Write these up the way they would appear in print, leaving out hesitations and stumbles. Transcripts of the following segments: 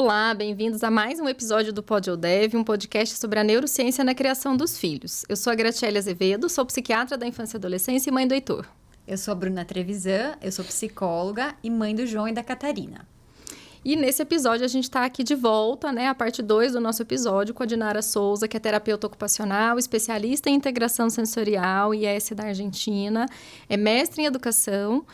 Olá, bem-vindos a mais um episódio do Pod Dev, um podcast sobre a neurociência na criação dos filhos. Eu sou a Graciela Azevedo, sou psiquiatra da infância e adolescência e mãe do Heitor. Eu sou a Bruna Trevisan, eu sou psicóloga e mãe do João e da Catarina. E nesse episódio a gente está aqui de volta, a parte 2 do nosso episódio com a Dinara Souza, que é terapeuta ocupacional, especialista em integração sensorial, IS da Argentina, é mestre em educação.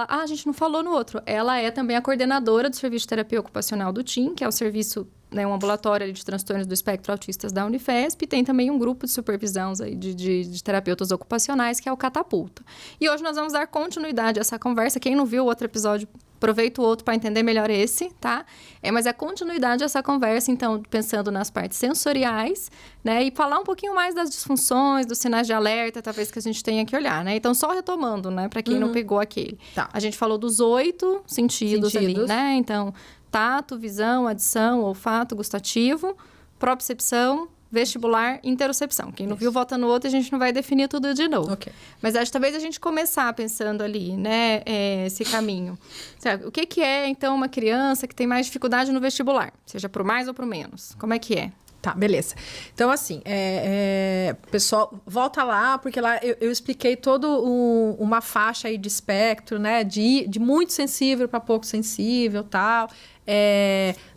A gente não falou no outro, ela é também a coordenadora do Serviço de Terapia Ocupacional do TIM, que é o serviço, um ambulatório de transtornos do espectro autistas da Unifesp, e tem também um grupo de supervisão de terapeutas ocupacionais, que é o Catapulta. E hoje nós vamos dar continuidade a essa conversa. Quem não viu o outro episódio, aproveita o outro para entender melhor esse, tá? Mas é continuidade a essa conversa, então, pensando nas partes sensoriais, e falar um pouquinho mais das disfunções, dos sinais de alerta, talvez, que a gente tenha que olhar, Então, só retomando, para quem não pegou aquele. Tá. A gente falou dos 8 sentidos ali, Então, tato, visão, audição, olfato, gustativo, propriocepção, vestibular, interocepção. Quem não viu, volta no outro e a gente não vai definir tudo de novo. Okay. Mas acho que talvez a gente começar pensando ali, esse caminho. Sabe, o que é, então, uma criança que tem mais dificuldade no vestibular? Seja pro mais ou pro menos. Como é que é? Tá, beleza. Então, assim, pessoal, volta lá, porque lá eu expliquei toda uma faixa aí de espectro, de muito sensível para pouco sensível, tal.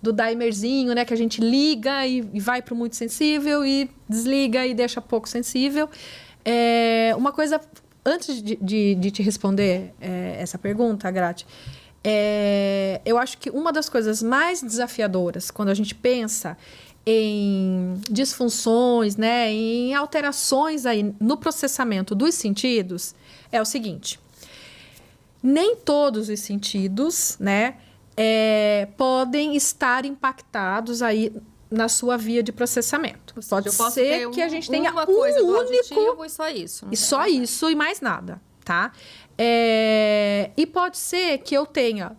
Do dimerzinho, que a gente liga e vai para o muito sensível e desliga e deixa pouco sensível. Uma coisa, antes de te responder essa pergunta, Grati, eu acho que uma das coisas mais desafiadoras quando a gente pensa em disfunções, em alterações aí no processamento dos sentidos, é o seguinte: nem todos os sentidos, podem estar impactados aí na sua via de processamento. Pode ser que a gente tenha uma coisa do auditivo e só isso. E só isso e mais nada, tá? E pode ser que eu tenha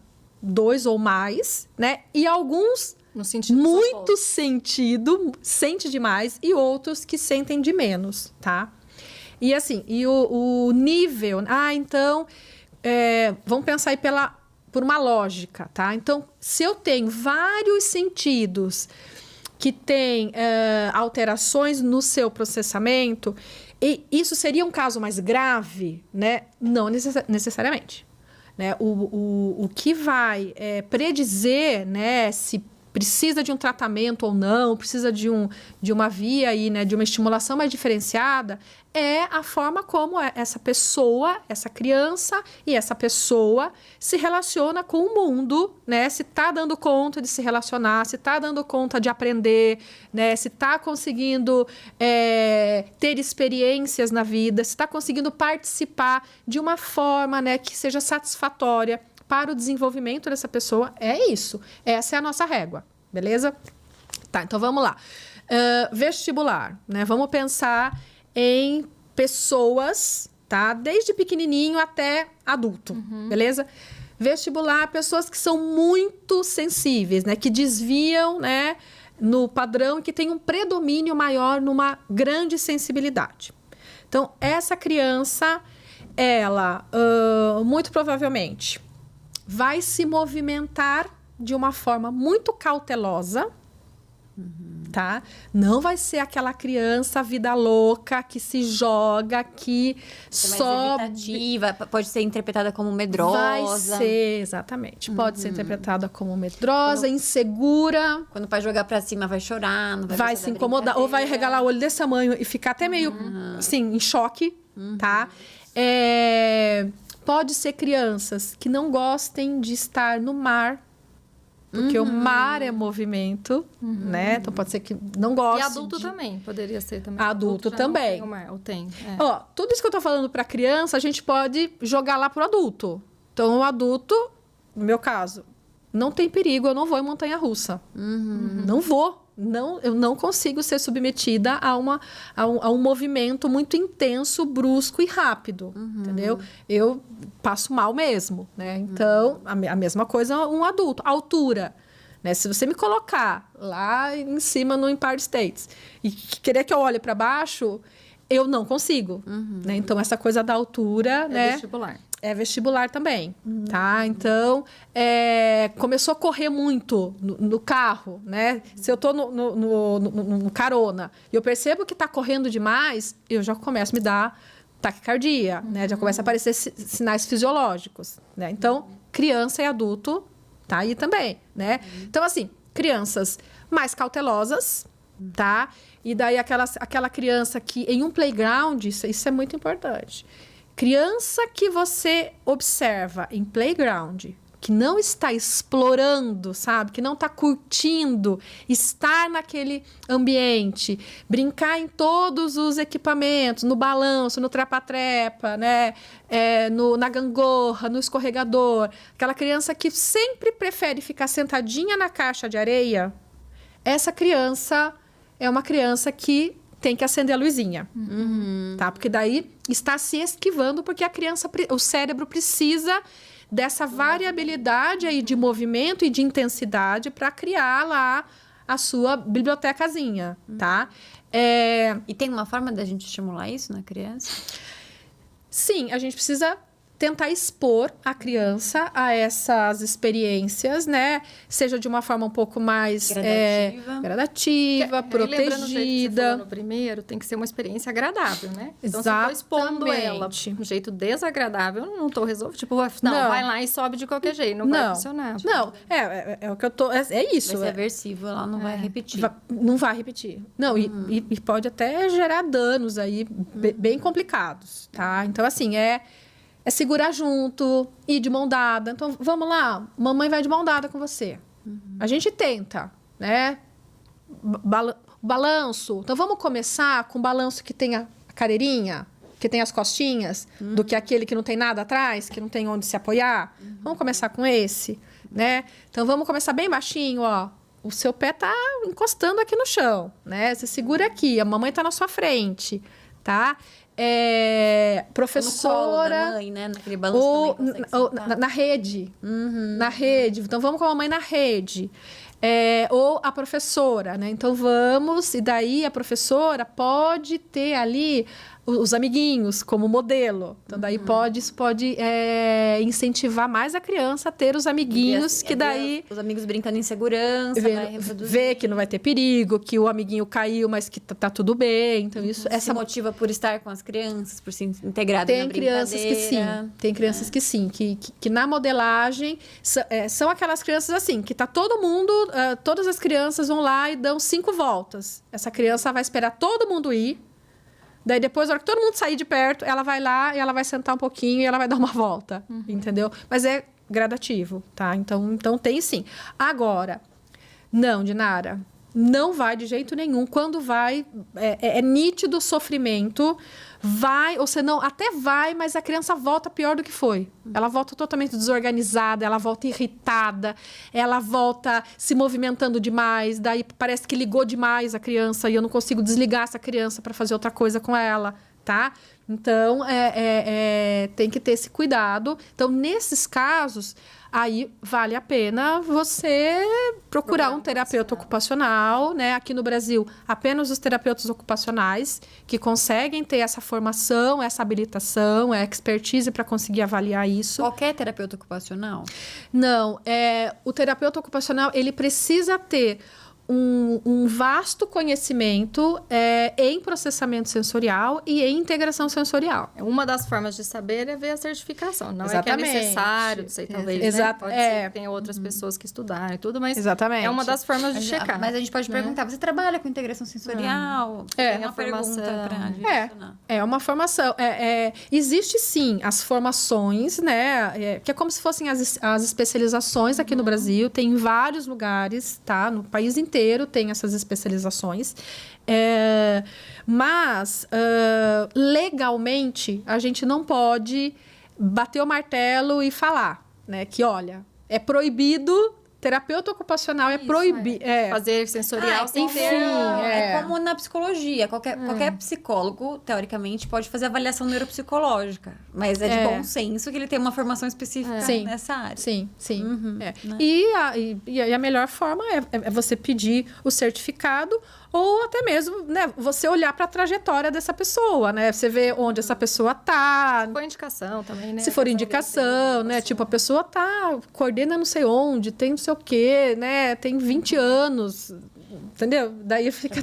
2 ou mais, E alguns no sentido muito sentido, sente demais, e outros que sentem de menos, tá? E assim, o nível... então, vamos pensar aí por uma lógica, tá? Então, se eu tenho vários sentidos que têm alterações no seu processamento, e isso seria um caso mais grave, Não necessariamente. O que vai predizer, se precisa de um tratamento ou não, precisa de uma via aí, de uma estimulação mais diferenciada, é a forma como essa pessoa, essa criança e essa pessoa se relaciona com o mundo, se está dando conta de se relacionar, se está dando conta de aprender, se está conseguindo ter experiências na vida, se está conseguindo participar de uma forma, que seja satisfatória para o desenvolvimento dessa pessoa. É isso. Essa é a nossa régua. Beleza? Tá, então vamos lá. Vestibular, Vamos pensar em pessoas, tá? Desde pequenininho até adulto, beleza? Vestibular, pessoas que são muito sensíveis, que desviam, no padrão, que tem um predomínio maior numa grande sensibilidade. Então, essa criança, ela, muito provavelmente, vai se movimentar de uma forma muito cautelosa, tá? Não vai ser aquela criança vida louca que se joga, que sobe. Evitativa, pode ser interpretada como medrosa. Vai ser, exatamente. Pode ser interpretada como medrosa, insegura. Quando o pai jogar pra cima, vai chorar, não vai se incomodar, ou vai regalar o olho desse tamanho e ficar até meio, assim, em choque, tá? Pode ser crianças que não gostem de estar no mar, porque o mar é movimento, Então pode ser que não goste. E adulto também, poderia ser também. Adulto também. Não tem o mar, ou tem. Tudo isso que eu tô falando para criança, a gente pode jogar lá pro adulto. Então, o adulto, no meu caso, não tem perigo, eu não vou em montanha-russa. Não vou. Eu não consigo ser submetida a um movimento muito intenso, brusco e rápido, entendeu? Eu passo mal mesmo, Então, a mesma coisa um adulto. Altura, Se você me colocar lá em cima no Empire State e querer que eu olhe para baixo, eu não consigo, Então, essa coisa da altura, vestibular. É vestibular também, tá? Então, começou a correr muito no carro, né? Se eu tô no carona e eu percebo que tá correndo demais, eu já começo a me dar taquicardia, né? Já começa a aparecer sinais fisiológicos, né? Então, criança e adulto tá aí também, né? Então, assim, crianças mais cautelosas, tá? E daí aquela criança que em um playground, isso é muito importante. Criança que você observa em playground, que não está explorando, sabe? Que não está curtindo estar naquele ambiente, brincar em todos os equipamentos, no balanço, no trepa-trepa, né? Na gangorra, no escorregador. Aquela criança que sempre prefere ficar sentadinha na caixa de areia, essa criança é uma criança que tem que acender a luzinha, tá? Porque daí está se esquivando, porque o cérebro precisa dessa variabilidade aí de movimento e de intensidade para criar lá a sua bibliotecazinha, tá? E tem uma forma da gente estimular isso na criança? Sim, a gente precisa tentar expor a criança a essas experiências, né? Seja de uma forma um pouco mais gradativa, protegida. Lembrando do jeito que você falou no primeiro, tem que ser uma experiência agradável, né? Então, se eu tô expondo ela de um jeito desagradável, eu não tô resolvendo. Tipo, não, vai lá e sobe de qualquer jeito, não vai funcionar. Não, é o que eu tô... É isso. Vai ser aversivo, ela não vai repetir. Não vai repetir. Não, e pode até gerar danos aí bem complicados, tá? Então, assim, é segurar junto, ir de mão dada. Então, vamos lá, mamãe vai de mão dada com você. A gente tenta, né? Balanço. Então, vamos começar com o balanço que tem a cadeirinha, que tem as costinhas, do que aquele que não tem nada atrás, que não tem onde se apoiar. Vamos começar com esse, né? Então, vamos começar bem baixinho, ó. O seu pé tá encostando aqui no chão, né? Você segura aqui, a mamãe tá na sua frente, tá? Professora... No colo da mãe, né? Naquele balanço na rede. Na rede. Então, vamos com a mamãe na rede. Ou a professora, né? Então, vamos... E daí, a professora pode ter ali os amiguinhos como modelo. Então, daí isso pode incentivar mais a criança a ter os amiguinhos, que daí... Os amigos brincando em segurança, vai reproduzir. Ver que não vai ter perigo, que o amiguinho caiu, mas que tá tudo bem. Então, isso... Se motiva por estar com as crianças, por se integrar na brincadeira. Tem crianças que sim. Tem crianças que sim. Que na modelagem... São aquelas crianças assim, que tá todo mundo... todas as crianças vão lá e dão 5 voltas. Essa criança vai esperar todo mundo ir. Daí, depois, na hora que todo mundo sair de perto, ela vai lá e ela vai sentar um pouquinho e ela vai dar uma volta. Entendeu? Mas é gradativo, tá? Então tem sim. Agora, não, Dinara, não vai de jeito nenhum. Quando vai, é nítido o sofrimento. Vai, ou você não, até vai, mas a criança volta pior do que foi. Ela volta totalmente desorganizada, ela volta irritada, ela volta se movimentando demais, daí parece que ligou demais a criança e eu não consigo desligar essa criança para fazer outra coisa com ela, tá? Então, tem que ter esse cuidado. Então, nesses casos, aí vale a pena você procurar um terapeuta ocupacional, né? Aqui no Brasil, apenas os terapeutas ocupacionais que conseguem ter essa formação, essa habilitação, a expertise para conseguir avaliar isso. Qualquer terapeuta ocupacional? Não, o terapeuta ocupacional, ele precisa ter um vasto conhecimento em processamento sensorial e em integração sensorial. Uma das formas de saber é ver a certificação. Não Exatamente. É que é necessário, não sei, talvez, né? Pode ser que tenha outras pessoas que estudaram e tudo, mas Exatamente. é uma das formas de checar. Mas a gente pode perguntar, você trabalha com integração sensorial? Tem uma a formação. Pergunta pra direcionar. É uma formação. Existe, sim, as formações, né? Que é como se fossem as especializações aqui no Brasil. Tem em vários lugares, tá? No país inteiro tem essas especializações. Mas, legalmente, a gente não pode bater o martelo e falar, né? Que, olha, é proibido... Terapeuta ocupacional é proibido. Fazer sensorial sem enfim, É como na psicologia. Qualquer psicólogo, teoricamente, pode fazer avaliação neuropsicológica. Mas é de bom senso que ele tem uma formação específica nessa área. Sim. Né? E a melhor forma é você pedir o certificado ou até mesmo, né, você olhar para a trajetória dessa pessoa, né? Você vê onde essa pessoa tá. Se for indicação também, né? Se for indicação, né? Tipo, a pessoa coordena não sei onde, tem não sei o quê, né? Tem 20 anos, entendeu? Daí fica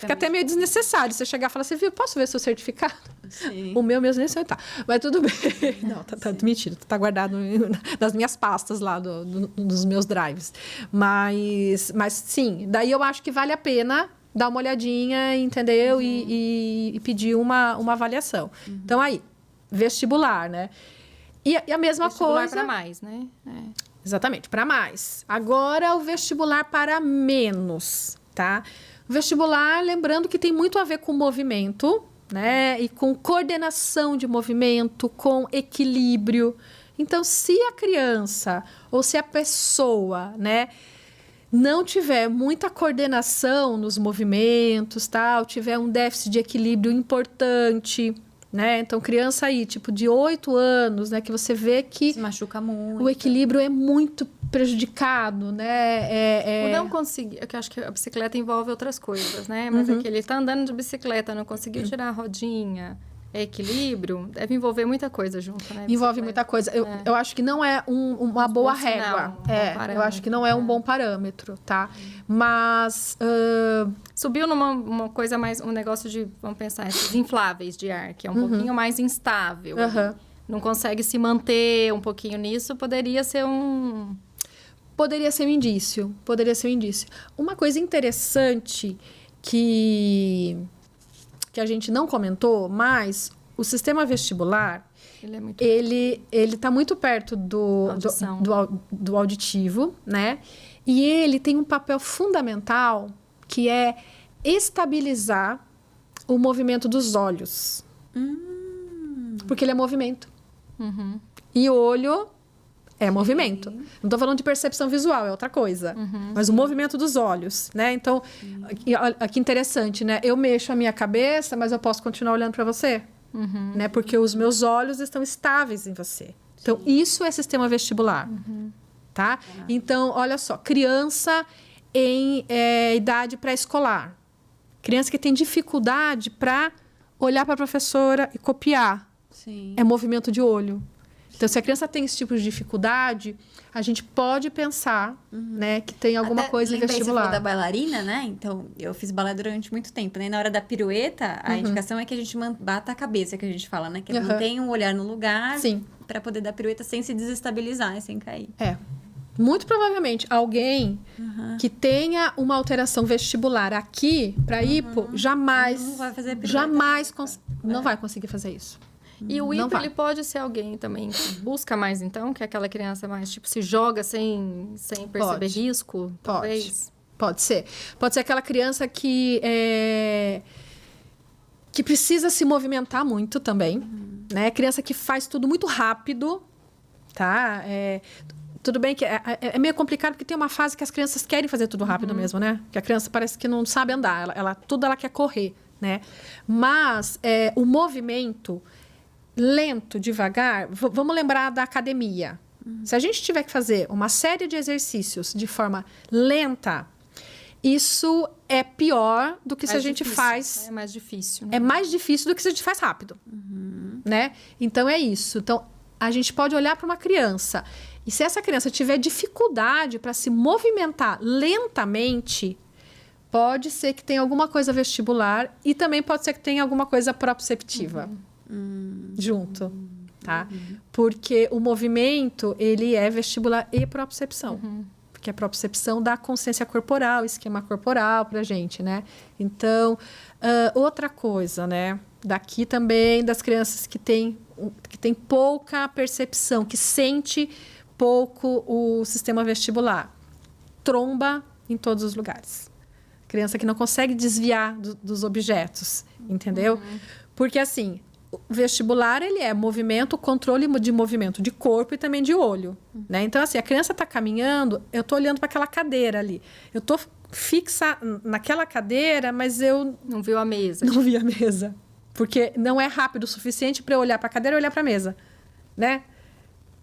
até meio desnecessário você chegar e falar assim, viu, posso ver seu certificado? Sim. O meu mesmo nem sei tá. Mas tudo bem. Não, tá mentira. Tá guardado nas minhas pastas lá, dos meus drives. Mas sim, daí eu acho que vale a pena dar uma olhadinha, entendeu? E pedir uma avaliação. Então, aí, vestibular, né? E a mesma vestibular coisa... para mais, né? Exatamente, para mais. Agora, o vestibular para menos, tá? O vestibular, lembrando que tem muito a ver com movimento, né? E com coordenação de movimento, com equilíbrio. Então, se a criança ou se a pessoa, né, não tiver muita coordenação nos movimentos, tal, tiver um déficit de equilíbrio importante, né? Então, criança aí, tipo, de 8 anos, né? Que você vê que... Se machuca muito. O equilíbrio é muito prejudicado, né? O não conseguir... É que eu acho que a bicicleta envolve outras coisas, né? Mas é que ele tá andando de bicicleta, não conseguiu tirar a rodinha... equilíbrio, deve envolver muita coisa junto, né? Envolve muita coisa. Eu acho que não é uma boa régua. Eu acho que não é um bom parâmetro, tá? Mas... Subiu numa coisa mais... Um negócio de, vamos pensar, esses infláveis de ar, que é um pouquinho mais instável. Não consegue se manter um pouquinho nisso, poderia ser um... Poderia ser um indício. Uma coisa interessante que a gente não comentou, mas o sistema vestibular, ele tá muito perto do auditivo, né? E ele tem um papel fundamental, que é estabilizar o movimento dos olhos. Porque ele é movimento. E o olho é movimento. Não estou falando de percepção visual, é outra coisa. Mas o movimento dos olhos, né? Então, olha que interessante, né? Eu mexo a minha cabeça, mas eu posso continuar olhando para você. Né? Porque os meus olhos estão estáveis em você. Então, isso é sistema vestibular. Tá? Então, olha só. Criança em idade pré-escolar. Criança que tem dificuldade para olhar para a professora e copiar. Sim. É movimento de olho. Então, se a criança tem esse tipo de dificuldade, a gente pode pensar, né, que tem alguma coisa em vestibular. Você falou da bailarina, né? Então, eu fiz balé durante muito tempo, né? Na hora da pirueta, a indicação é que a gente bata a cabeça, que a gente fala, né? Que mantém um olhar no lugar para poder dar pirueta sem se desestabilizar, sem cair. Muito provavelmente, alguém que tenha uma alteração vestibular aqui, para hipo, jamais... Não vai fazer pirueta. Jamais não vai conseguir fazer isso. E o hipo, ele pode ser alguém também que busca mais, então? Que é aquela criança mais, tipo, se joga sem perceber risco, talvez? Pode ser. Pode ser aquela criança que precisa se movimentar muito também, né? Criança que faz tudo muito rápido, tá? Tudo bem que é meio complicado, porque tem uma fase que as crianças querem fazer tudo rápido mesmo, né? Que a criança parece que não sabe andar, tudo ela quer correr, né? Mas o movimento... lento, devagar, vamos lembrar da academia. Se a gente tiver que fazer uma série de exercícios de forma lenta, isso é pior do que se a gente faz... É mais difícil. Né? É mais difícil do que se a gente faz rápido. Né? Então, é isso. Então, a gente pode olhar para uma criança e se essa criança tiver dificuldade para se movimentar lentamente, pode ser que tenha alguma coisa vestibular e também pode ser que tenha alguma coisa proprioceptiva. Junto, tá? Porque o movimento, ele é vestibular e propriocepção. Porque a propriocepção dá consciência corporal, esquema corporal pra gente, né? Então, outra coisa, né? Daqui também, das crianças que tem pouca percepção, que sente pouco o sistema vestibular. Tromba em todos os lugares. Criança que não consegue desviar dos objetos, entendeu? Porque, assim... O vestibular, ele é movimento, controle de movimento de corpo e também de olho, né? Então, assim, a criança está caminhando, eu estou olhando para aquela cadeira ali. Eu estou fixa naquela cadeira, mas eu... Não viu a mesa. Não vi a mesa. Porque não é rápido o suficiente para eu olhar para a cadeira e olhar para a mesa, né?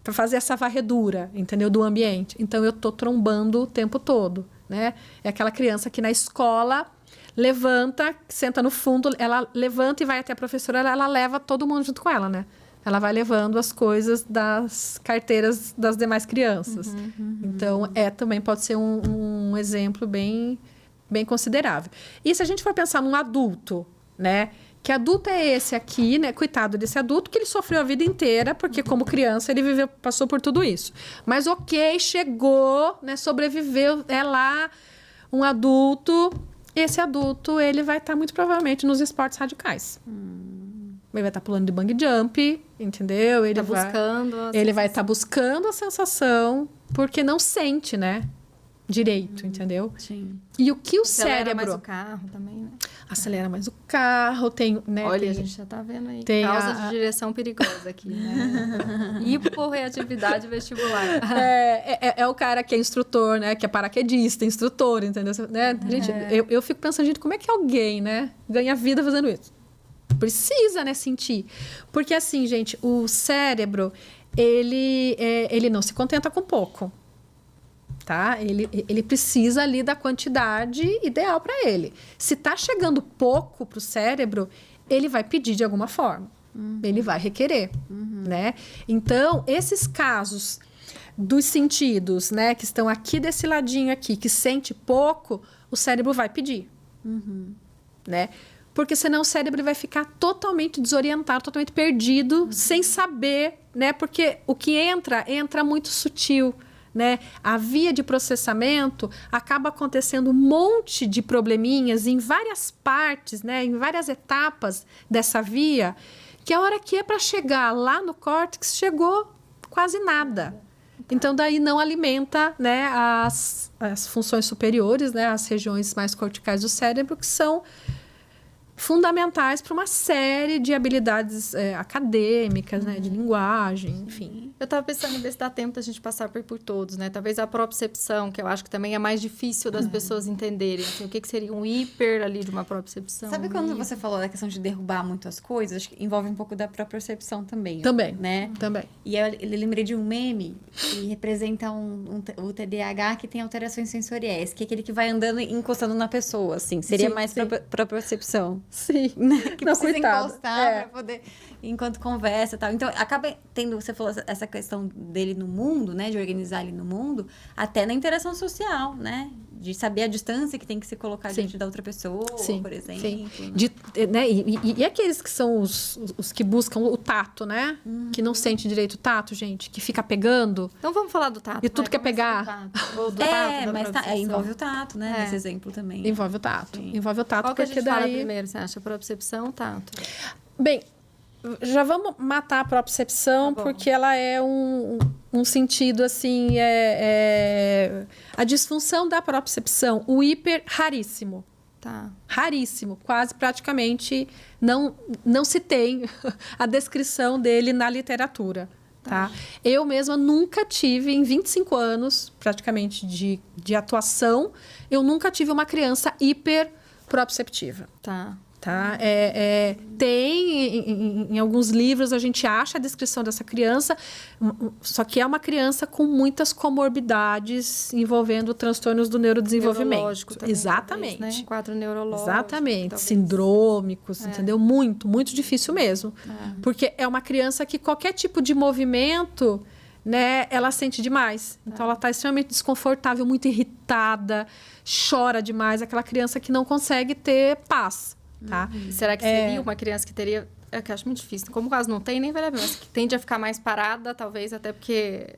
Para fazer essa varredura, entendeu? Do ambiente. Então, eu tô trombando o tempo todo, né? É aquela criança que na escola levanta, senta no fundo, ela levanta e vai até a professora, ela leva todo mundo junto com ela, né? Ela vai levando as coisas das carteiras das demais crianças. Então, também pode ser um exemplo bem considerável. E se a gente for pensar num adulto, né? Que adulto é esse aqui, né? Coitado desse adulto, que ele sofreu a vida inteira, porque como criança ele passou por tudo isso. Mas chegou, né? Sobreviveu, é lá um adulto. Esse adulto, ele vai estar muito provavelmente nos esportes radicais. Ele vai estar pulando de bungee jump, entendeu? Ele vai estar buscando a sensação, porque não sente, né? Direito, entendeu? Sim. E o que o Acelera cérebro... mais o carro também, né? Acelera mais o carro, tem... Né, Olha, a gente já tá vendo aí. Causa de direção perigosa aqui, né? Hiporreatividade vestibular. É o cara que é instrutor, né? Que é paraquedista, instrutor, entendeu? Né? Gente, eu fico pensando, gente, como é que alguém, né? Ganha vida fazendo isso? Precisa, né? Sentir. Porque assim, gente, o cérebro, ele não se contenta com pouco. Tá? Ele precisa ali da quantidade ideal para ele. Se tá chegando pouco para o cérebro, ele vai pedir de alguma forma. Ele vai requerer, né? Então, esses casos dos sentidos, né? Que estão aqui desse ladinho aqui, que sente pouco, o cérebro vai pedir, né? Porque senão o cérebro vai ficar totalmente desorientado, totalmente perdido, sem saber, né? Porque o que entra muito sutil, né? A via de processamento acaba acontecendo um monte de probleminhas em várias partes, né? Em várias etapas dessa via, que a hora que é para chegar lá no córtex, chegou quase nada. Então, daí não alimenta, né, as funções superiores, né, as regiões mais corticais do cérebro, que são fundamentais para uma série de habilidades acadêmicas, né, de linguagem, enfim. Eu estava pensando em ver se dá tempo da gente passar por todos, né? Talvez a propriocepção, que eu acho que também é mais difícil das pessoas entenderem. Assim, o que seria um hiper ali de uma propriocepção? Sabe quando você falou da questão de derrubar muito as coisas? Acho que envolve um pouco da propriocepção também. Também, né? Também. E eu lembrei de um meme que representa o TDAH que tem alterações sensoriais, que é aquele que vai andando e encostando na pessoa, assim. Seria mais propriocepção. Sim. Né? Que não, precisa coitado. encostar pra poder... Enquanto conversa e tal. Então, acaba tendo... Você falou essa questão dele no mundo, né? De organizar ele no mundo. Até na interação social, né? De saber a distância que tem que se colocar diante da outra pessoa, por exemplo. Sim. Né? E aqueles que são os que buscam o tato, né? Que não sente direito o tato, gente. Que fica pegando. Então, vamos falar do tato. E tudo quer pegar. Ou do tato, mas envolve o tato, né? Nesse exemplo também. Envolve o tato. Sim. Envolve o tato. Qual que a gente daí... fala primeiro, você acha? Propriocepção ou tato? Bem, já vamos matar a propriocepção, porque ela é um sentido, assim, a disfunção da propriocepção, o hiper, raríssimo. Tá. Raríssimo, quase praticamente não se tem a descrição dele na literatura. Tá? Eu mesma nunca tive, em 25 anos, praticamente, de atuação, eu nunca tive uma criança hiper proprioceptiva. Tá. Tem em alguns livros a gente acha a descrição dessa criança, só que é uma criança com muitas comorbidades envolvendo transtornos do neurodesenvolvimento. Neurológico também, exatamente, talvez, né? Quadro neurológico. Exatamente, talvez. Sindrômicos, entendeu? Muito difícil mesmo, porque é uma criança que qualquer tipo de movimento, né, ela sente demais. Então ela está extremamente desconfortável, muito irritada, chora demais, aquela criança que não consegue ter paz. Tá? Será que seria uma criança que teria... É que eu acho muito difícil. Como quase não tem, nem vai lembrar. Mas que tende a ficar mais parada, talvez, até porque...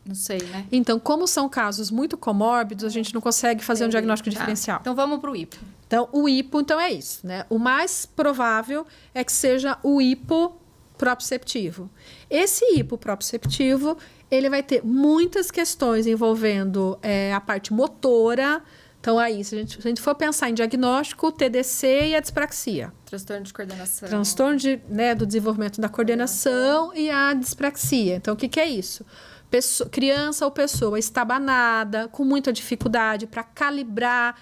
Não sei, né? Então, como são casos muito comórbidos, a gente não consegue fazer um diagnóstico diferencial. Então, vamos para o hipo. Então, o hipo, então, é isso, né? O mais provável é que seja o hipoproprioceptivo. Esse hipoproprioceptivo, ele vai ter muitas questões envolvendo a parte motora. Então, aí, se a gente for pensar em diagnóstico, o TDC e a dispraxia. Transtorno de coordenação. Transtorno do desenvolvimento da coordenação e a dispraxia. Então, o que é isso? criança ou pessoa estabanada, com muita dificuldade para calibrar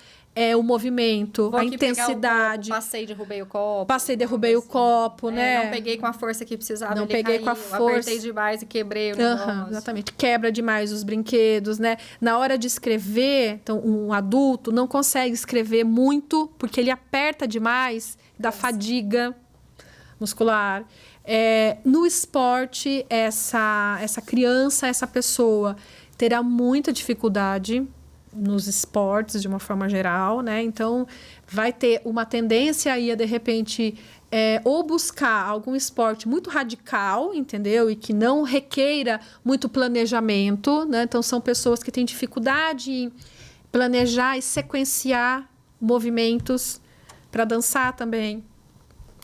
o movimento, a intensidade. Passei e derrubei o copo. Passei e derrubei o copo, né? Não peguei com a força que precisava, não peguei com a força. Apertei demais e quebrei o negócio. Exatamente. Quebra demais os brinquedos, né? Na hora de escrever, então, um adulto não consegue escrever muito, porque ele aperta demais, dá fadiga muscular. No esporte, essa criança, essa pessoa terá muita dificuldade nos esportes, de uma forma geral, né? Então, vai ter uma tendência aí a, de repente, ou buscar algum esporte muito radical, entendeu? E que não requeira muito planejamento, né? Então, são pessoas que têm dificuldade em planejar e sequenciar movimentos para dançar também.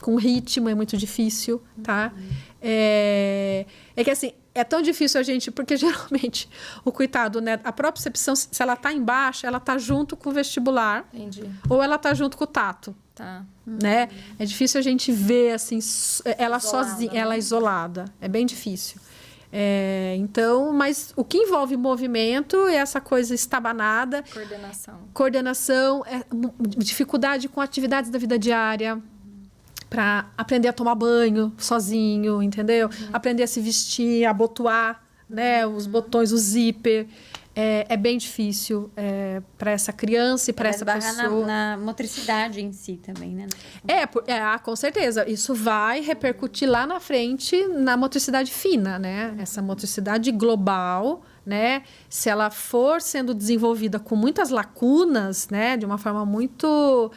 Com ritmo é muito difícil, tá? É que assim, é tão difícil a gente, porque geralmente o coitado, né? A propriocepção, se ela tá embaixo, ela tá junto com o vestibular. Entendi. Ou ela tá junto com o tato. Tá. Né? É difícil a gente ver, assim, ela sozinha, ela isolada. É bem difícil. Então, mas o que envolve movimento é essa coisa estabanada. Coordenação, dificuldade com atividades da vida diária. Para aprender a tomar banho sozinho, entendeu? Aprender a se vestir, a abotoar, né? Os botões, o zíper. É bem difícil para essa criança e para essa pessoa. Na motricidade em si também, né? Com certeza. Isso vai repercutir lá na frente na motricidade fina, né? Essa motricidade global, né? Se ela for sendo desenvolvida com muitas lacunas, né? De uma forma muito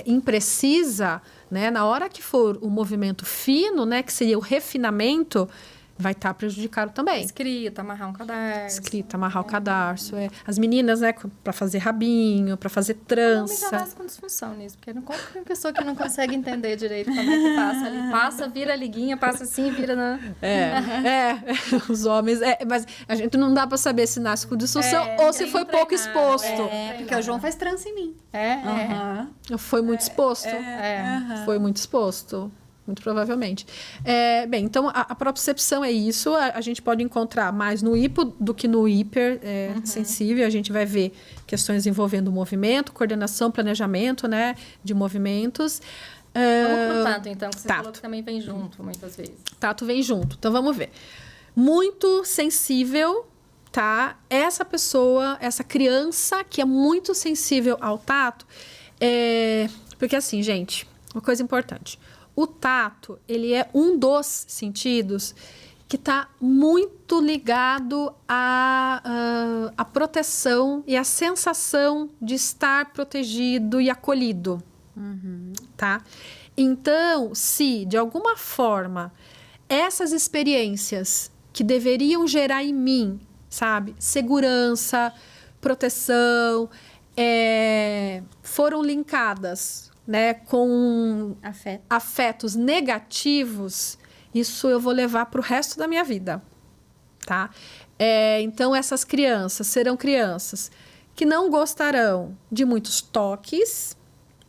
imprecisa, né? Na hora que for o movimento fino, né? Que seria o refinamento, vai estar prejudicado também. Escrita, amarrar um cadarço. Amarrar o cadarço. As meninas, né, para fazer rabinho, para fazer trança. Não me nasce com disfunção nisso, porque qualquer pessoa que não consegue entender direito como é que passa ali. Passa, vira a liguinha, passa assim, vira na... Os homens... mas a gente não dá para saber se nasce com disfunção ou se foi pouco exposto. Porque o João faz trança em mim. Foi muito exposto. Foi muito exposto. Muito provavelmente. Bem, então, a propriocepção é isso. A gente pode encontrar mais no hipo do que no hiper sensível. A gente vai ver questões envolvendo movimento, coordenação, planejamento, né, de movimentos. Vamos pro tato, então, que você falou que também vem junto, muitas vezes. Tato vem junto. Então, vamos ver. Muito sensível, tá? Essa pessoa, essa criança que é muito sensível ao tato, porque assim, gente, uma coisa importante. O tato, ele é um dos sentidos que está muito ligado à proteção e à sensação de estar protegido e acolhido, tá? Então, se, de alguma forma, essas experiências que deveriam gerar em mim, sabe, segurança, proteção, foram linkadas, né, com afetos negativos, isso eu vou levar para o resto da minha vida, tá? Então, essas crianças serão crianças que não gostarão de muitos toques,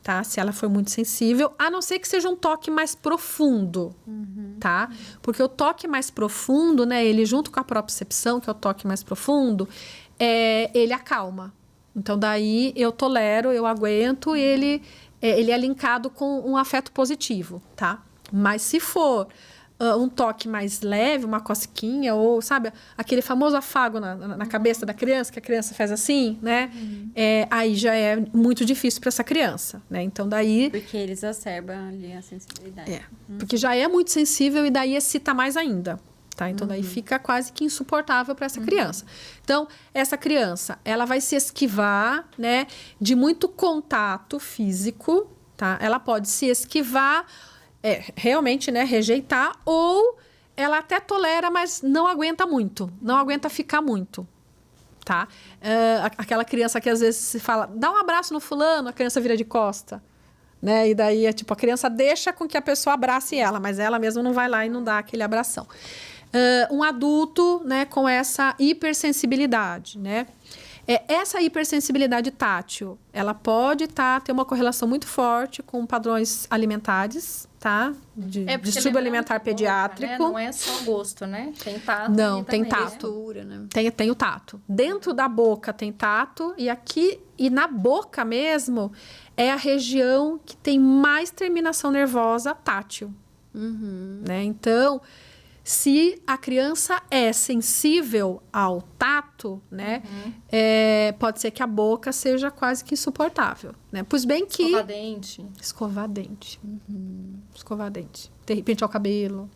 tá? Se ela for muito sensível, a não ser que seja um toque mais profundo, tá? Porque o toque mais profundo, né, ele junto com a propriocepção, que é o toque mais profundo, ele acalma. Então, daí eu tolero, eu aguento, e ele é linkado com um afeto positivo, tá? Mas se for um toque mais leve, uma cosquinha, ou, sabe, aquele famoso afago na cabeça da criança, que a criança faz assim, né? Aí já é muito difícil para essa criança, né? Então, daí... Porque eles exacerbam ali a sensibilidade. Porque já é muito sensível e daí excita mais ainda. Tá? Então, daí fica quase que insuportável para essa criança. Então, essa criança, ela vai se esquivar, né, de muito contato físico, tá? Ela pode se esquivar, realmente, né, rejeitar, ou ela até tolera, mas não aguenta muito, não aguenta ficar muito, tá? Aquela criança que às vezes se fala, dá um abraço no fulano, a criança vira de costa. Né? E daí, a criança deixa com que a pessoa abrace ela, mas ela mesma não vai lá e não dá aquele abração. Um adulto, né, com essa hipersensibilidade, né? Essa hipersensibilidade tátil, ela pode ter uma correlação muito forte com padrões alimentares, tá? De distúrbio alimentar pediátrico. Boca, né? Não é só gosto, né? Tem tato. Não, tem tato. Textura, né? Tem o tato. Dentro da boca tem tato e aqui, e na boca mesmo, é a região que tem mais terminação nervosa tátil. Né? Então, se a criança é sensível ao tato, né? Pode ser que a boca seja quase que insuportável, né? Pois bem que... Escovar dente. Escovar dente. De repente ao cabelo.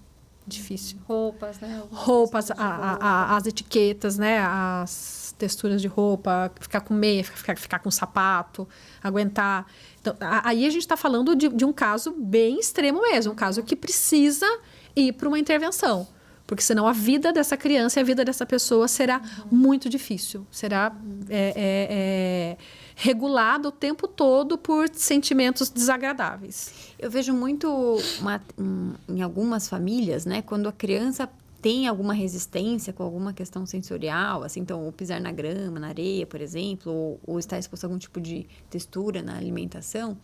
Difícil. Roupas, né? Roupas, as etiquetas, né? As texturas de roupa, ficar com meia, ficar com sapato, aguentar. Então, aí a gente está falando de um caso bem extremo mesmo, um caso que precisa ir para uma intervenção. Porque senão a vida dessa criança e a vida dessa pessoa será muito difícil. Será regulada o tempo todo por sentimentos desagradáveis. Eu vejo muito em algumas famílias, né? Quando a criança tem alguma resistência com alguma questão sensorial, assim, então, ou pisar na grama, na areia, por exemplo, ou estar exposto a algum tipo de textura na alimentação,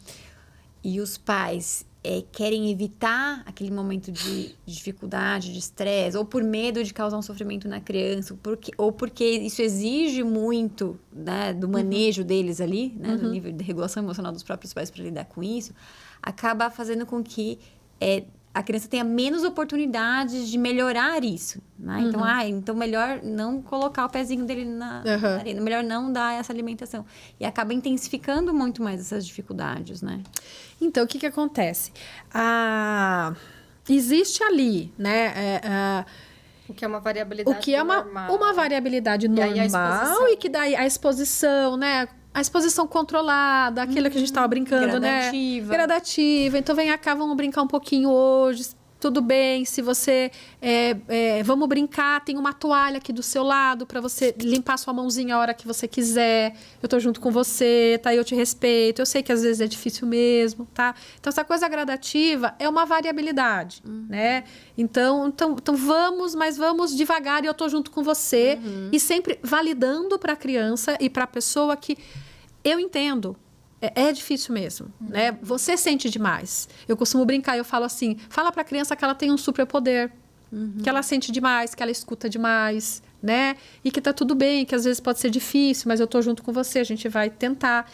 e os pais querem evitar aquele momento de dificuldade, de estresse, ou por medo de causar um sofrimento na criança, ou porque isso exige muito, né, do manejo deles ali, né, do nível de regulação emocional dos próprios pais para lidar com isso, acaba fazendo com que a criança tenha menos oportunidades de melhorar isso, né? Então melhor não colocar o pezinho dele na areia, melhor não dar essa alimentação. E acaba intensificando muito mais essas dificuldades, né? Então, o que acontece? Existe ali, né? O que é uma variabilidade normal. O que é uma variabilidade normal e que daí a exposição, né? A exposição controlada, aquilo que a gente estava brincando, gradativa. Né? Gradativa. Então, vem cá, vamos brincar um pouquinho hoje. Tudo bem, se você... vamos brincar, tem uma toalha aqui do seu lado para você limpar sua mãozinha a hora que você quiser. Eu tô junto com você, tá? Eu te respeito. Eu sei que às vezes é difícil mesmo, tá? Então, essa coisa gradativa é uma variabilidade, né? Então, vamos devagar e eu tô junto com você. E sempre validando para a criança e para a pessoa que eu entendo. É difícil mesmo, né? Você sente demais. Eu costumo brincar, eu falo assim, fala para a criança que ela tem um superpoder, que ela sente demais, que ela escuta demais, né? E que tá tudo bem, que às vezes pode ser difícil, mas eu tô junto com você, a gente vai tentar.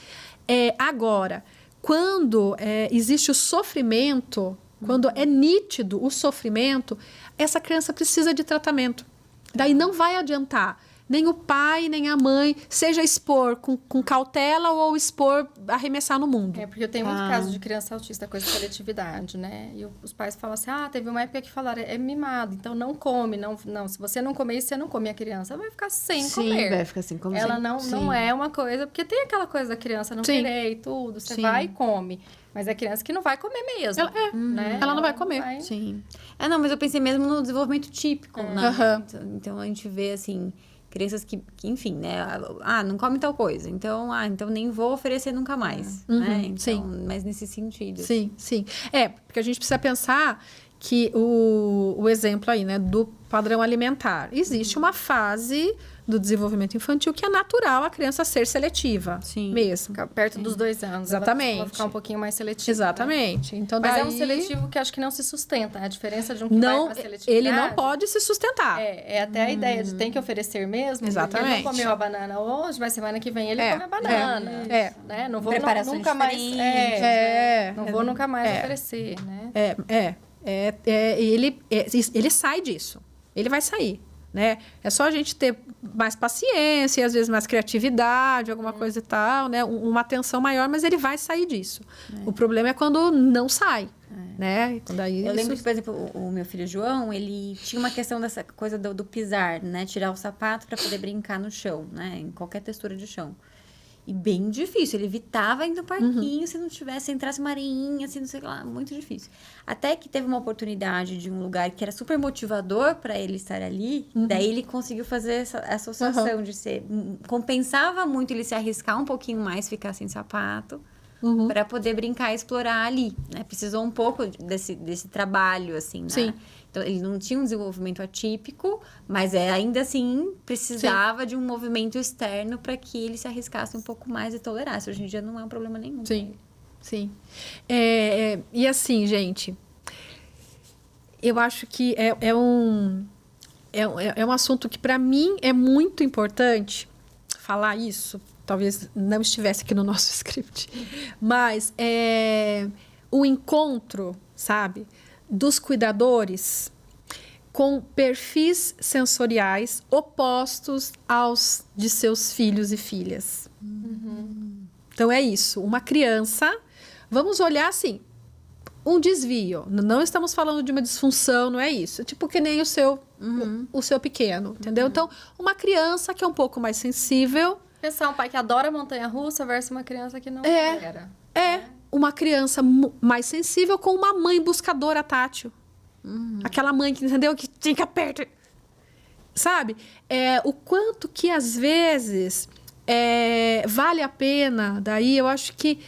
Agora, quando existe o sofrimento, quando é nítido o sofrimento, essa criança precisa de tratamento. Daí não vai adiantar. Nem o pai, nem a mãe, seja expor com cautela ou expor, arremessar no mundo. Porque eu tenho muito caso de criança autista, coisa de seletividade, né? E os pais falam assim, teve uma época que falaram, é mimado, então não come, não, se você não comer isso, você não come a criança. Ela vai ficar sem comer. Vai ficar sem comer. Ela não é uma coisa, porque tem aquela coisa da criança não querer e tudo, você vai e come. Mas é criança que não vai comer mesmo. Né? Ela não vai comer. Sim. Mas eu pensei mesmo no desenvolvimento típico, né? Então a gente vê, assim... Crianças que, enfim, né? Não come tal coisa. Então nem vou oferecer nunca mais. Né? Então, sim. Mas nesse sentido. Sim. Porque a gente precisa pensar que o exemplo aí, né? Do padrão alimentar. Existe uma fase do desenvolvimento infantil que é natural a criança ser seletiva. Sim. Mesmo. Ficar perto dos 2 anos. Exatamente. Ela vai ficar um pouquinho mais seletiva. Exatamente. Né? Então, mas é um seletivo que acho que não se sustenta. A diferença de um que não, vai pra seletividade... Ele não pode se sustentar. É até a ideia de tem que oferecer mesmo. Exatamente. Ele não comeu a banana hoje, mas semana que vem ele come a banana. Né? Não vou nunca mais... Não vou nunca mais oferecer, né? Ele sai disso. Ele vai sair. Né? É só a gente ter mais paciência, às vezes mais criatividade, alguma coisa e tal, né? Uma atenção maior, mas ele vai sair disso. O problema é quando não sai. Né? Eu lembro que, por exemplo, o meu filho João, ele tinha uma questão dessa coisa do pisar, né? Tirar o sapato para poder brincar no chão, né? Em qualquer textura de chão. E bem difícil. Ele evitava ir no parquinho se não tivesse, entrasse uma areinha, assim, não sei lá, muito difícil. Até que teve uma oportunidade de um lugar que era super motivador para ele estar ali. Daí ele conseguiu fazer essa associação de ser... Compensava muito ele se arriscar um pouquinho mais, ficar sem sapato, para poder brincar e explorar ali, né? Precisou um pouco desse trabalho, assim, né? Sim. Então, ele não tinha um desenvolvimento atípico, mas ainda assim precisava de um movimento externo para que ele se arriscasse um pouco mais e tolerasse. Hoje em dia não é um problema nenhum. Sim, sim. E assim, gente, eu acho que é um assunto que, para mim, é muito importante falar isso. Talvez não estivesse aqui no nosso script. Mas o encontro, sabe, dos cuidadores com perfis sensoriais opostos aos de seus filhos e filhas. Então, é isso. Uma criança... Vamos olhar assim... Um desvio. Não estamos falando de uma disfunção, não é isso. É tipo que nem o seu pequeno, entendeu? Então, uma criança que é um pouco mais sensível... Pensar um pai que adora montanha-russa versus uma criança que não era. Uma criança mais sensível com uma mãe buscadora tátil. Aquela mãe que, entendeu? Que tem que apertar. Sabe? O quanto que, às vezes, vale a pena. Daí, eu acho que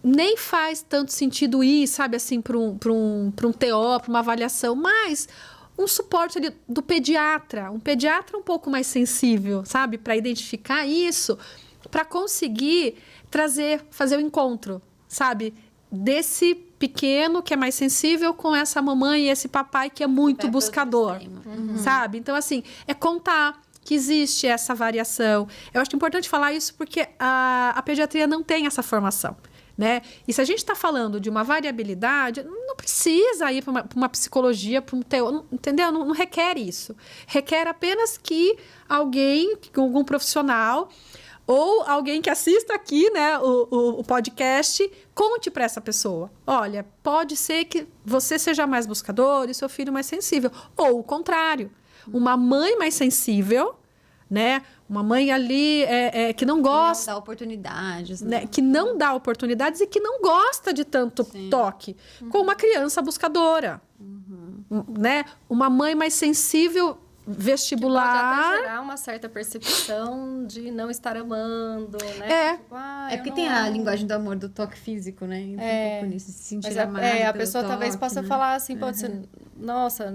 nem faz tanto sentido ir, sabe? Assim, para um TO, para uma avaliação. Mas um suporte ali do pediatra. Um pediatra um pouco mais sensível, sabe? Para identificar isso. Para conseguir fazer o encontro, sabe? Desse pequeno que é mais sensível com essa mamãe e esse papai que é muito buscador, sabe? Então, assim, contar que existe essa variação. Eu acho importante falar isso porque a pediatria não tem essa formação, né? E se a gente está falando de uma variabilidade, não precisa ir para uma psicologia, para um TO, entendeu? Não requer isso. Requer apenas que algum profissional... Ou alguém que assista aqui, né, o podcast, conte para essa pessoa. Olha, pode ser que você seja mais buscador e seu filho mais sensível. Ou o contrário. Uma mãe mais sensível, né? Uma mãe ali que não gosta... Não dá oportunidades. Né? Que não dá oportunidades e que não gosta de tanto toque. Com uma criança buscadora. Né? Uma mãe mais sensível... vestibular. Que pode até gerar uma certa percepção de não estar amando, né? Tipo, porque tem a linguagem do amor do toque físico, né? Entra um pouco nisso, se sentir amado a pessoa toque, talvez possa falar assim, pode ser, nossa,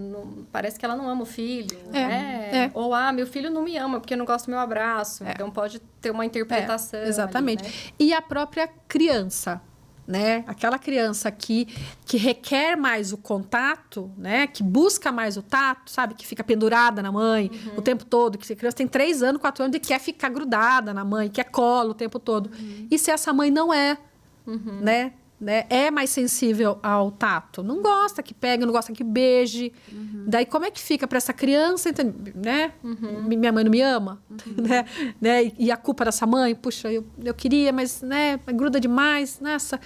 parece que ela não ama o filho, né? Ou, meu filho não me ama porque não gosta do meu abraço. Então, pode ter uma interpretação. Exatamente. Ali, né? E a própria criança, né? Aquela criança que requer mais o contato, né? Que busca mais o tato, sabe? Que fica pendurada na mãe o tempo todo. Que a criança tem 3 anos, 4 anos e quer ficar grudada na mãe, quer colo o tempo todo. E se essa mãe não né? É mais sensível ao tato. Não gosta que pegue, não gosta que beije. Daí, como é que fica para essa criança, né? Minha mãe não me ama, né? E a culpa dessa mãe, puxa, eu queria, mas, né? Gruda demais, nessa.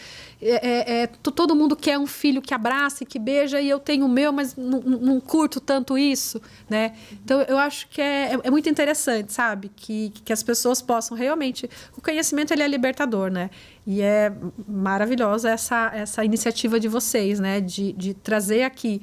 Todo mundo quer um filho que abraça e que beija, e eu tenho o meu, mas não curto tanto isso, né? Então, eu acho que é muito interessante, sabe? Que as pessoas possam realmente... O conhecimento, ele é libertador, né? E é maravilhosa essa iniciativa de vocês, né? De trazer aqui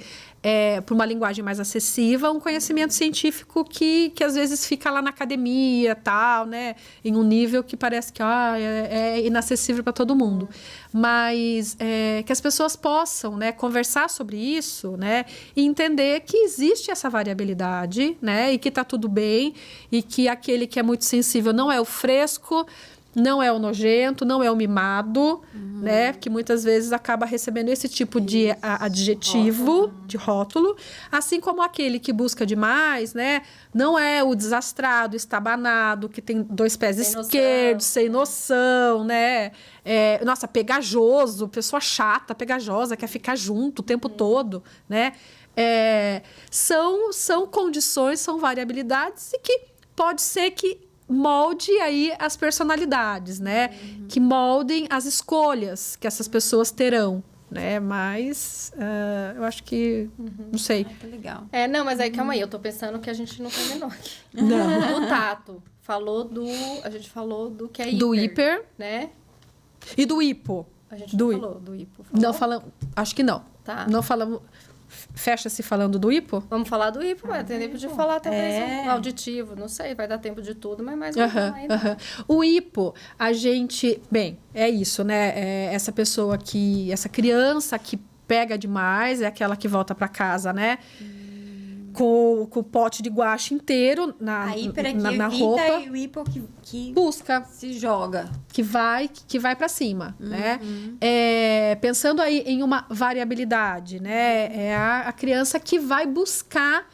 para uma linguagem mais acessível um conhecimento científico que às vezes fica lá na academia, tal, né? Em um nível que parece que é inacessível para todo mundo. Mas que as pessoas possam, né, conversar sobre isso, né? E entender que existe essa variabilidade, né? E que está tudo bem. E que aquele que é muito sensível não é o fresco, não é o nojento, não é o mimado, né? Que muitas vezes acaba recebendo esse tipo de adjetivo, de rótulo. Assim como aquele que busca demais, né? Não é o desastrado, estabanado, que tem 2 pés esquerdos, sem noção, né? Nossa, pegajoso, pessoa chata, pegajosa, quer ficar junto o tempo todo, né? São condições, são variabilidades e que pode ser que molde aí as personalidades, né? Que moldem as escolhas que essas pessoas terão, né? Mas eu acho que... Não sei. Que legal. Não, mas aí, calma aí. Eu tô pensando que a gente não terminou aqui. Não. O tato. A gente falou do que é hiper. Do hiper. Né? E do hipo. A gente não falou do hipo. Não falamos... Acho que não. Tá. Não falamos... fecha-se falando do hipo? Vamos falar do hipo, vai ter tempo de falar talvez o auditivo, não sei, vai dar tempo de tudo, mas mais vamos falar ainda. O hipo, a gente... Bem, é isso, né? Essa pessoa que... Essa criança que pega demais, é aquela que volta para casa, né? Com o pote de guache inteiro na roupa. E o hipo que busca, se joga. Que vai para cima, né? Pensando aí em uma variabilidade, né? É a criança que vai buscar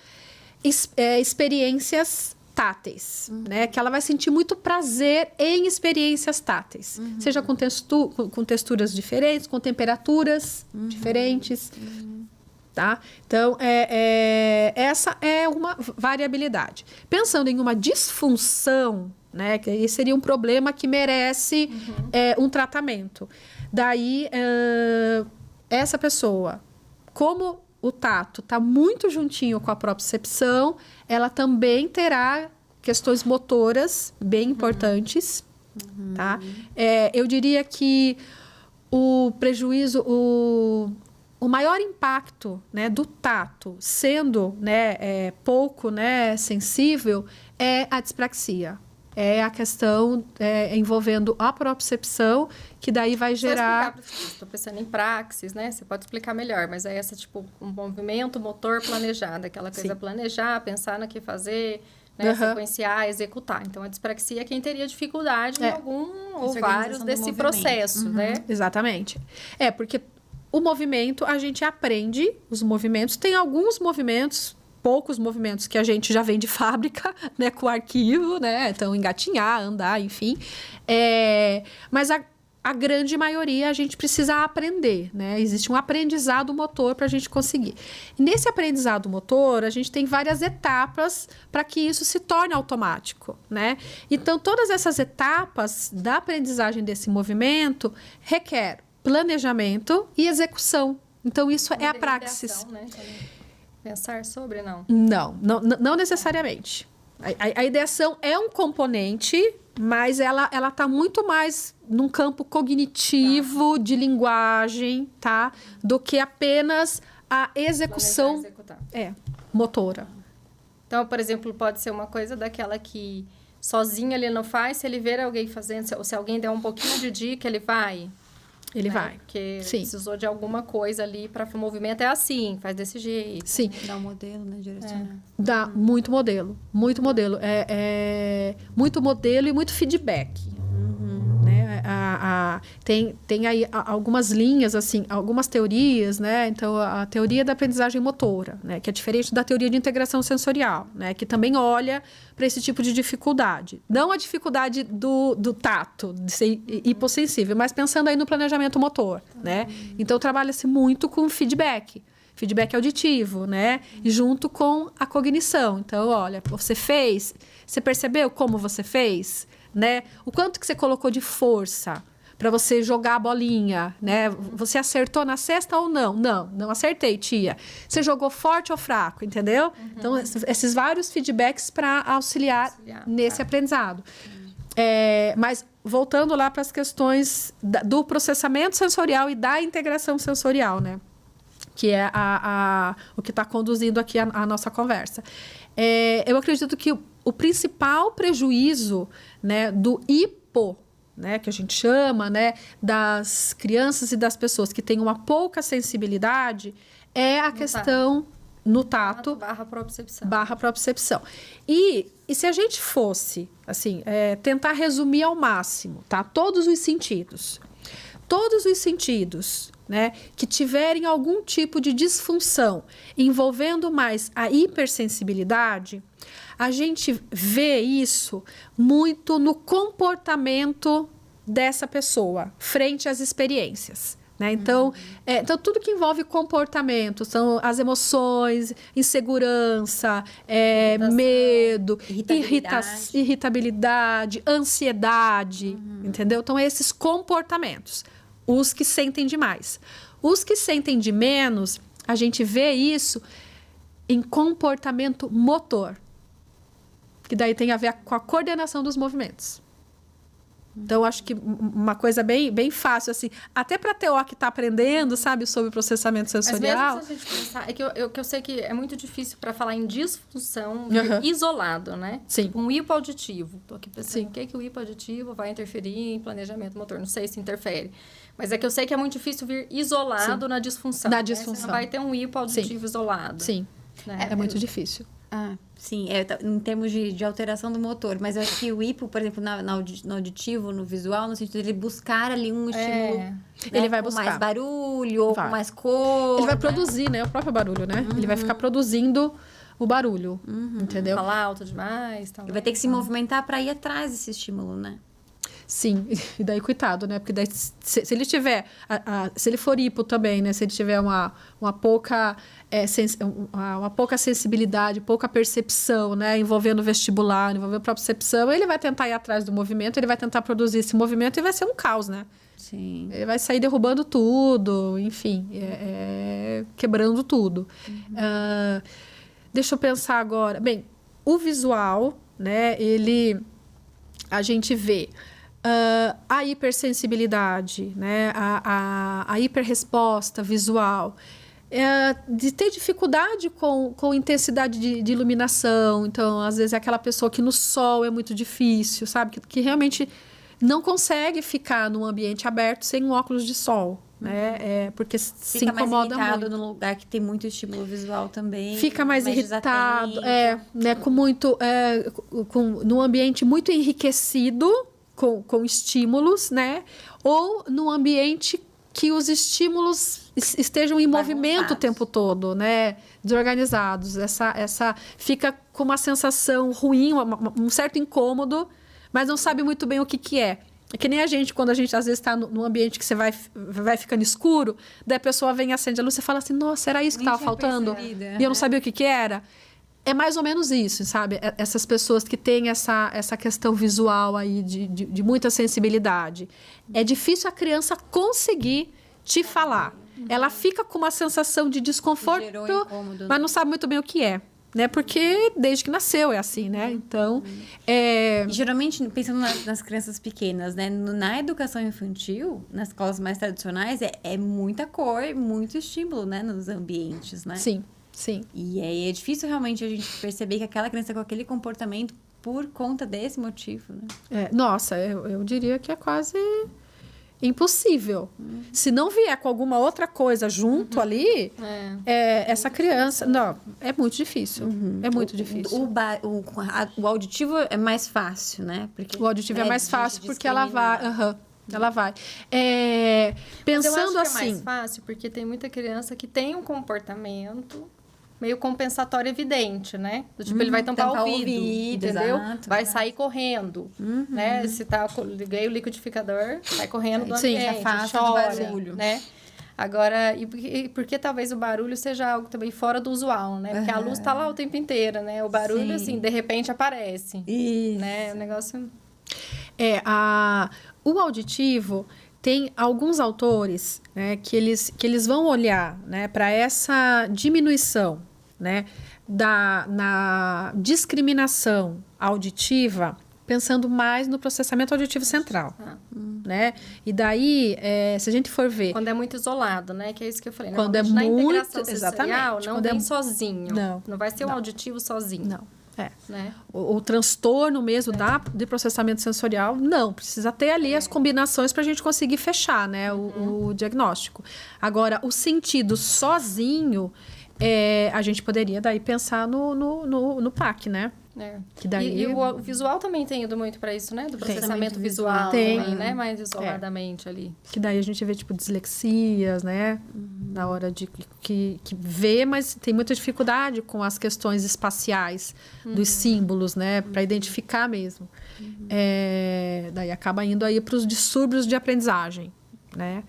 experiências táteis, né? Que ela vai sentir muito prazer em experiências táteis. Seja com texturas diferentes, com temperaturas diferentes. Tá? Então, essa é uma variabilidade. Pensando em uma disfunção, né, que aí seria um problema que merece um tratamento. Daí, essa pessoa, como o tato está muito juntinho com a propriocepção, ela também terá questões motoras bem importantes. Tá? Eu diria que o prejuízo... O maior impacto, né, do tato, sendo, né, pouco, né, sensível, é a dispraxia. É a questão envolvendo a propriocepção, que daí vai gerar... Estou pensando em praxis, né? Você pode explicar melhor, mas é essa, tipo, um movimento motor planejado, aquela coisa planejar, pensar no que fazer... Né, sequenciar, executar. Então, a dispraxia é quem teria dificuldade em algum ou vários desse processo, né? Exatamente. Porque o movimento, a gente aprende os movimentos. Tem alguns movimentos, poucos movimentos que a gente já vem de fábrica, né, com o arquivo, né? Então, engatinhar, andar, enfim. Mas a grande maioria a gente precisa aprender, né? Existe um aprendizado motor para a gente conseguir. E nesse aprendizado motor, a gente tem várias etapas para que isso se torne automático, né? Então, todas essas etapas da aprendizagem desse movimento requer planejamento e execução. Então, isso é a praxis. Né? Pensar sobre, não? Não necessariamente. A ideação é um componente, mas ela está muito mais num campo cognitivo, de linguagem, tá? Do que apenas a execução motora. Então, por exemplo, pode ser uma coisa daquela que sozinho ele não faz, se ele ver alguém fazendo, ou se alguém der um pouquinho de dica, ele vai... Ele vai. Porque precisou de alguma coisa ali para o movimento é assim, faz desse jeito. Sim. Dá um modelo, né? Direcionar. Dá muito modelo. Muito modelo. Muito modelo e muito feedback. Né? Tem aí algumas linhas, assim, algumas teorias, né? Então, a teoria da aprendizagem motora, né? Que é diferente da teoria de integração sensorial, né? Que também olha para esse tipo de dificuldade. Não a dificuldade do tato, de ser hipossensível, mas pensando aí no planejamento motor, né? Então, trabalha-se muito com feedback auditivo, né? E junto com a cognição. Então, olha, você percebeu como você fez, né? O quanto que você colocou de força para você jogar a bolinha, né? Você acertou na cesta ou não? Não acertei, tia. Você jogou forte ou fraco, entendeu? Então, esses vários feedbacks para auxiliar nesse aprendizado. Mas, voltando lá para as questões do processamento sensorial e da integração sensorial, né? Que é o que está conduzindo aqui a nossa conversa. Eu acredito que o principal prejuízo, né, do hipo, né, que a gente chama, né, das crianças e das pessoas que têm uma pouca sensibilidade, é a questão no tato barra propriocepção. E se a gente fosse, assim, tentar resumir ao máximo, tá? Todos os sentidos, né, que tiverem algum tipo de disfunção envolvendo mais a hipersensibilidade, a gente vê isso muito no comportamento dessa pessoa frente às experiências, né? Então, tudo que envolve comportamento, são as insegurança, medo, irritabilidade, ansiedade, entendeu? Então, esses comportamentos, os que sentem demais. Os que sentem de menos, a gente vê isso em comportamento motor, que daí tem a ver com a coordenação dos movimentos. Então, acho que uma coisa bem fácil, assim, até para a TO que está aprendendo, sabe, sobre processamento sensorial. Mas mesmo se a gente pensar, que eu sei que é muito difícil para falar em disfunção isolado, né? Sim. Tipo, um hipoauditivo. Estou aqui pensando, o que o hipoauditivo vai interferir em planejamento motor? Não sei se interfere. Mas é que eu sei que é muito difícil vir isolado na disfunção. Na né? disfunção. Você não vai ter um hipoauditivo isolado. Sim, né? É muito difícil. Sim, em termos de alteração do motor. Mas eu acho que o hipo, por exemplo, no auditivo, no visual, no sentido de ele buscar ali um estímulo... Né, ele vai buscar. Com mais barulho, ou com mais cor. Ele vai produzir, né? O próprio barulho, né? Ele vai ficar produzindo o barulho, entendeu? Falar alto demais. Ele vai ter que se movimentar para ir atrás desse estímulo, né? Sim, e daí coitado, né? Porque daí, se ele tiver, se ele for hipo também, né? Se ele tiver uma pouca sensibilidade, pouca percepção, né? Envolvendo o vestibular, envolvendo a propriocepção, ele vai tentar ir atrás do movimento, ele vai tentar produzir esse movimento e vai ser um caos, né? Sim. Ele vai sair derrubando tudo, enfim, quebrando tudo. Deixa eu pensar agora. Bem, o visual, né? A gente vê a hipersensibilidade, né? A hiperresposta visual, de ter dificuldade com intensidade de iluminação. Então, às vezes, é aquela pessoa que no sol é muito difícil, sabe? Que realmente não consegue ficar num ambiente aberto sem um óculos de sol, né? Porque se incomoda mais irritado muito. num lugar que tem muito estímulo visual também. Fica mais irritado, né? Num ambiente muito enriquecido com estímulos, né? Ou num ambiente que os estímulos estejam em movimento o tempo todo, né? Desorganizados. Essa fica com uma sensação ruim, um certo incômodo, mas não sabe muito bem o que é. É que nem a gente, quando a gente às vezes está num ambiente que você vai ficando escuro, daí a pessoa vem e acende a luz, você fala assim, nossa, era isso que estava faltando? E eu não sabia o que era. É mais ou menos isso, sabe? Essas pessoas que têm essa questão visual aí de muita sensibilidade. É difícil a criança conseguir te falar. Ela fica com uma sensação de desconforto, incômodo, mas não sabe muito bem o que é. Né? Porque desde que nasceu é assim, né? Então, geralmente, pensando nas crianças pequenas, né? Na educação infantil, nas escolas mais tradicionais, é muita cor, muito estímulo, né? Nos ambientes, né? Sim. Sim. E aí é difícil realmente a gente perceber que aquela criança com aquele comportamento por conta desse motivo, né? Nossa, eu diria que é quase impossível. Se não vier com alguma outra coisa junto ali, essa criança... Não, é muito difícil. É muito difícil. O auditivo é mais fácil, né? Porque o auditivo é mais fácil porque ela vai... Ela vai. Pensando eu acho que assim... é mais fácil porque tem muita criança que tem um comportamento meio compensatório evidente, né? Tipo, ele vai tampar o ouvido, entendeu? Exato, vai sair correndo, né? Se liguei o liquidificador, sai correndo do ambiente, chora, do barulho, né? Agora, e porque talvez o barulho seja algo também fora do usual, né? Porque a luz tá lá o tempo inteiro, né? O barulho, assim, de repente aparece. Isso. Né? O negócio... O auditivo tem alguns autores, né, que eles vão olhar, né, para essa diminuição, né, na discriminação auditiva, pensando mais no processamento auditivo central, né? E daí, se a gente for ver... Quando é muito isolado, né? Que é isso que eu falei. Quando é muito... Na muito... integração sensorial, não vem sozinho. Não vai ser um auditivo sozinho. Não. Né? O transtorno mesmo de processamento sensorial, não. Precisa ter ali as combinações para a gente conseguir fechar, né, o diagnóstico. Agora, o sentido sozinho, a gente poderia daí pensar no PAC, né? Que daí... E o visual também tem ido muito para isso, né? Do processamento visual tem. Também, né? Mais isoladamente ali. Que daí a gente vê, tipo, dislexias, né? Na hora de que vê, mas tem muita dificuldade com as questões espaciais dos símbolos, né? Para identificar mesmo. Daí acaba indo aí para os distúrbios de aprendizagem, né?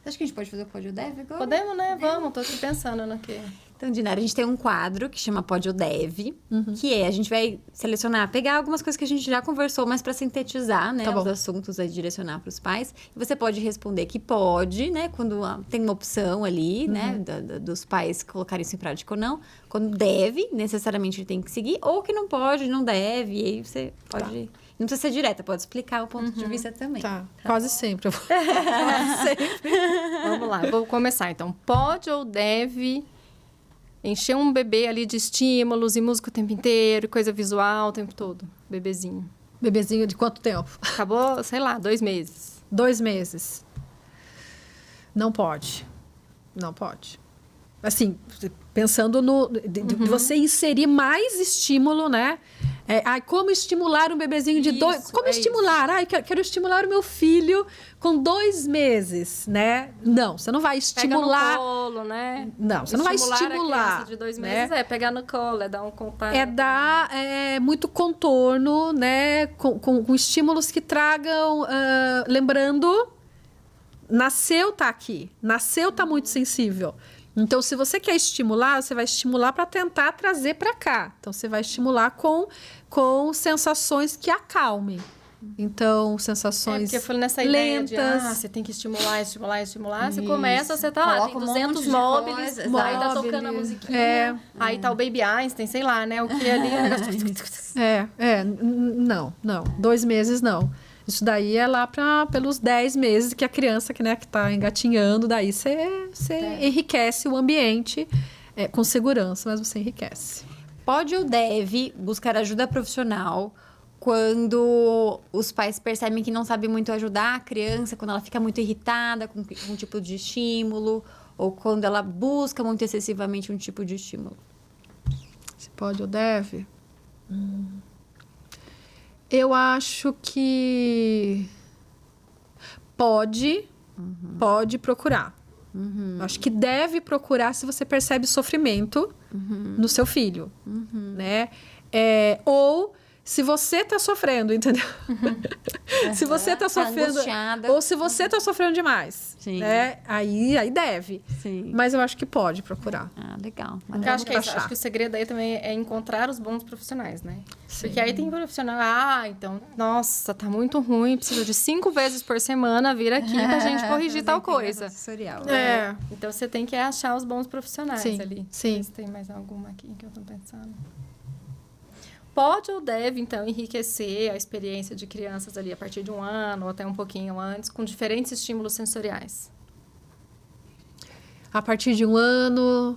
Você acha que a gente pode fazer o PodioDev agora? Podemos, né? Vamos, tô aqui pensando no que... Então, Dinara, a gente tem um quadro que chama PodioDev, que a gente vai selecionar, pegar algumas coisas que a gente já conversou, mas para sintetizar, né, os assuntos aí, direcionar para os pais. E você pode responder que pode, né, quando tem uma opção ali, né, dos pais colocarem isso em prática ou não. Quando deve, necessariamente ele tem que seguir, ou que não pode, não deve, e aí você pode Não precisa ser direta, pode explicar o ponto de vista também. Tá, quase sempre. Quase sempre. Vamos lá, vou começar. Então, pode ou deve encher um bebê ali de estímulos e música o tempo inteiro, coisa visual o tempo todo? Bebezinho. Bebezinho de quanto tempo? Acabou, sei lá, 2 meses. 2 meses. Não pode. Não pode. Assim, pensando de você inserir mais estímulo, né? Como estimular um bebezinho de 2... Como estimular? Quero estimular o meu filho com 2 meses, né? Não, você não vai estimular... Pega no colo, né? Não, você não vai estimular. A criança de 2 meses né? pegar no colo, dar um contato. Dar muito contorno, né? Com estímulos que tragam... lembrando, nasceu, tá aqui. Nasceu, tá muito sensível. Então, se você quer estimular, você vai estimular para tentar trazer para cá. Então, você vai estimular com sensações que acalmem. Então, sensações porque foi nessa lentas. Ideia de, você tem que estimular. Você começa, você tá lá, tem 200 móveis, aí tá tocando a musiquinha, aí tá o Baby Einstein, sei lá, né? O que ali... Não. 2 meses, não. Isso daí é lá pelos 10 meses que a criança que tá engatinhando, daí você enriquece o ambiente com segurança, mas você enriquece. Pode ou deve buscar ajuda profissional quando os pais percebem que não sabem muito ajudar a criança, quando ela fica muito irritada com um tipo de estímulo, ou quando ela busca muito excessivamente um tipo de estímulo? Se pode ou deve? Eu acho que pode procurar. Acho que deve procurar se você percebe sofrimento no seu filho, né? Ou se você tá sofrendo, entendeu? Se você tá sofrendo... angustiada. Ou se você tá sofrendo demais, Sim. né? Aí deve. Sim. Mas eu acho que pode procurar. Legal. Eu acho que é isso. Acho que o segredo aí também é encontrar os bons profissionais, né? Sim. Porque aí tem profissional, então, nossa, tá muito ruim, precisa de 5 vezes por semana vir aqui pra gente corrigir tal coisa. Assessorial. Então, você tem que achar os bons profissionais ali. Sim. Se tem mais alguma aqui que eu tô pensando. Pode ou deve, então, enriquecer a experiência de crianças ali a partir de 1 ano ou até um pouquinho antes, com diferentes estímulos sensoriais? A partir de 1 ano...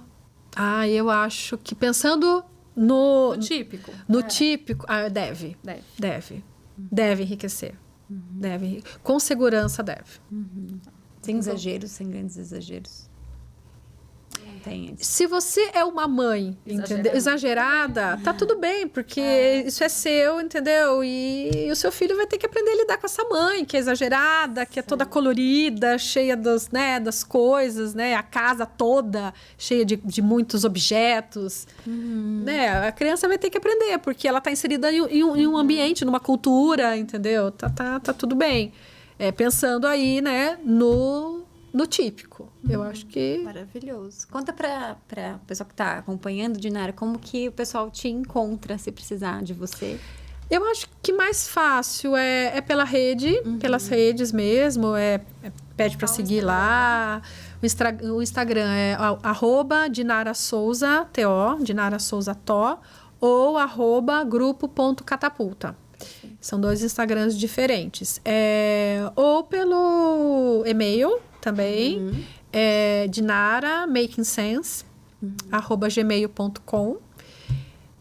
eu acho que pensando no típico. No típico, deve. Deve enriquecer. Com segurança, deve. Sem exageros, sem grandes exageros. Tem isso. Se você é uma mãe exagerada, tá tudo bem, porque isso é seu, entendeu? E o seu filho vai ter que aprender a lidar com essa mãe, que é exagerada, que é toda colorida, cheia das coisas, né? A casa toda cheia de muitos objetos. Né? A criança vai ter que aprender, porque ela tá inserida em um ambiente, numa cultura, entendeu? Tá tudo bem. Pensando aí, né, no típico. Eu acho que... Maravilhoso. Conta pra pessoa que tá acompanhando, Dinara, como que o pessoal te encontra se precisar de você? Eu acho que mais fácil é pela rede, pelas redes mesmo, pede para seguir lá. O Instagram é @DinaraSouza_TO, Dinara Souza TO, ou @grupo.catapulta. São 2 Instagrams diferentes. Ou pelo e-mail também, dinara_makingsense @gmail.com.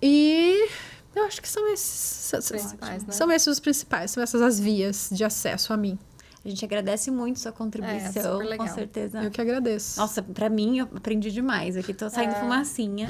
E eu acho que são esses principais, né? São esses os principais, são essas as vias de acesso a mim. A gente agradece muito sua contribuição, super legal. com certeza. Eu que agradeço. Nossa, pra mim, eu aprendi demais. Aqui tô saindo fumacinha.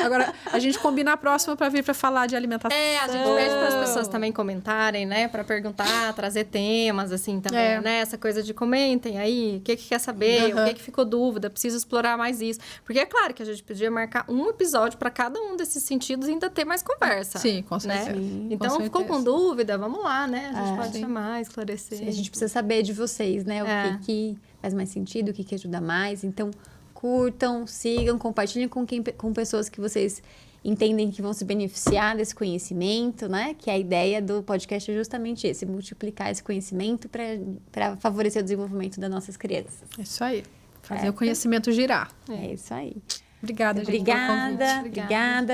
Agora, a gente combina a próxima para vir para falar de alimentação. A gente pede para as pessoas também comentarem, né? Para perguntar, trazer temas, assim, também, né? Essa coisa de comentem aí, o que quer saber, o que ficou dúvida, preciso explorar mais isso. Porque é claro que a gente podia marcar um episódio para cada um desses sentidos e ainda ter mais conversa. Sim, com certeza. Né? Então, ficou com dúvida? Vamos lá, né? A gente pode chamar, esclarecer. Sim, a gente precisa saber de vocês, né? O que faz mais sentido, o que ajuda mais. Então, curtam, sigam, compartilhem com pessoas que vocês entendem que vão se beneficiar desse conhecimento, né? Que a ideia do podcast é justamente esse, multiplicar esse conhecimento para favorecer o desenvolvimento das nossas crianças. É isso aí. Fazer o conhecimento girar. É isso aí. Obrigada, gente.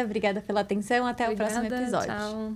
Obrigada pela atenção. Até o próximo episódio. Tchau.